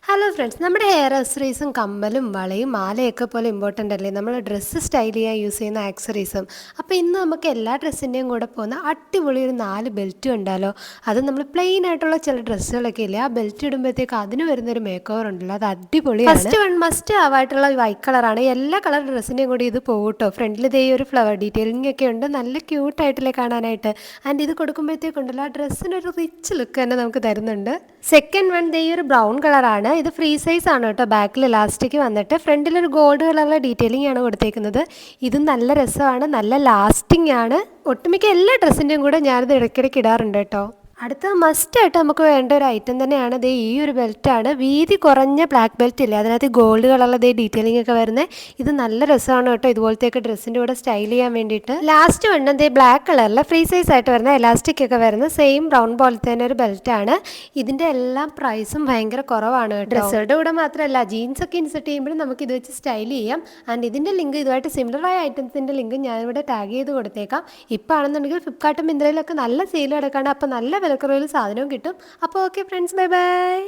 Hello friends, നമ്മുടെ hair ആക്സറീസും കമ്മലും വളയും മാലയൊക്കെ പോലെ ഇമ്പോർട്ടൻ്റ് അല്ലേ? നമ്മൾ ഡ്രസ്സ് സ്റ്റൈൽ ചെയ്യാൻ യൂസ് ചെയ്യുന്ന ആക്സറീസും. അപ്പോൾ ഇന്ന് നമുക്ക് എല്ലാ ഡ്രസ്സിൻ്റെയും കൂടെ പോകുന്ന അടിപൊളി ഒരു 4 ബെൽറ്റ് ഉണ്ടല്ലോ. അത് നമ്മൾ പ്ലെയിൻ ആയിട്ടുള്ള ചില ഡ്രസ്സുകളൊക്കെ ഇല്ലേ, ആ ബെൽറ്റ് ഇടുമ്പോഴത്തേക്ക് അതിന് വരുന്നൊരു മേക്ക് ഓവർ ഉണ്ടല്ലോ, അത് അടിപൊളിയാണ്. ഫസ്റ്റ് വൺ മസ്റ്റ് ആവായിട്ടുള്ള വൈറ്റ് കളറാണ്. എല്ലാ കളർ ഡ്രസ്സിൻ്റെയും കൂടി ഇത് പോകട്ടോ. ഫ്രണ്ടിൽ ഇതേ ഒരു ഫ്ലവർ ഡീറ്റെയിലിംഗ് ഒക്കെ ഉണ്ട്, നല്ല ക്യൂട്ടായിട്ടില്ലേ കാണാനായിട്ട്. ആൻഡ് ഇത് കൊടുക്കുമ്പോഴത്തേക്കുണ്ടല്ലോ ആ ഡ്രസ്സിനൊരു റിച്ച് ലുക്ക് തന്നെ നമുക്ക് തരുന്നുണ്ട്. സെക്കൻഡ് വൺ ദേ ഒരു ബ്രൗൺ കളറാണ്. ഇത് ഫ്രീ സൈസ് ആണ് കേട്ടോ. ബാക്കിൽ ഇലാസ്റ്റിക് വന്നിട്ട് ഫ്രണ്ടിലൊരു ഗോൾഡ് കളറിലെ ഡീറ്റെയിലിംഗ് ആണ് കൊടുത്തേക്കുന്നത്. ഇതും നല്ല രസമാണ്, നല്ല ലാസ്റ്റിംഗ് ആണ്. ഒട്ടുമിക്ക എല്ലാ ഡ്രസ്സിൻ്റെയും കൂടെ ഞാനിത് ഇടയ്ക്കിടയ്ക്ക് ഇടാറുണ്ട് കേട്ടോ. അടുത്ത മസ്റ്റായിട്ട് നമുക്ക് വേണ്ട ഒരു ഐറ്റം തന്നെയാണ് ദേ ഈ ഒരു ബെൽറ്റാണ്. വീതി കുറഞ്ഞ ബ്ലാക്ക് ബെൽറ്റ് ഇല്ലേ, അതിനകത്ത് ഗോൾഡ് കളറിലെ ദേ ഡീറ്റെയിലിംഗ് ഒക്കെ വരുന്നത്. ഇത് നല്ല രസമാണ് കേട്ടോ, ഇതുപോലത്തെയൊക്കെ ഡ്രസ്സിൻ്റെ കൂടെ സ്റ്റൈൽ ചെയ്യാൻ വേണ്ടിയിട്ട്. ലാസ്റ്റ് വേണ്ട ദേ ബ്ലാക്ക് കളറിൽ ഫ്രീ സൈസ് ആയിട്ട് വരുന്ന എലാസ്റ്റിക് ഒക്കെ വരുന്ന സെയിം ബ്രൗൺ പോലത്തെ തന്നെ ഒരു ബെൽറ്റാണ്. ഇതിൻ്റെ എല്ലാം പ്രൈസും ഭയങ്കര കുറവാണ് കേട്ടോ. ഡ്രസ്സുകളുടെ കൂടെ മാത്രമല്ല, ജീൻസ് ഒക്കെ ഇൻസെർട്ട് ചെയ്യുമ്പോഴും നമുക്ക് ഇത് വെച്ച് സ്റ്റൈൽ ചെയ്യാം. ആൻഡ് ഇതിൻ്റെ ലിങ്ക്, ഇതുമായിട്ട് സിമിലർ ആയ ഐറ്റംസിൻ്റെ ലിങ്ക് ഞാനിവിടെ ടാഗ് ചെയ്ത് കൊടുത്തേക്കാം. ഇപ്പോൾ ആണെന്നുണ്ടെങ്കിൽ ഫ്ലിപ്കാർട്ടും മിന്ത്രയിലൊക്കെ നല്ല സെയിൽ കിടക്കാണ്. അപ്പോൾ നല്ല വിലക്കുറവിൽ സാധനവും കിട്ടും. അപ്പോൾ ഓക്കെ ഫ്രണ്ട്സ്, ബൈ ബൈ.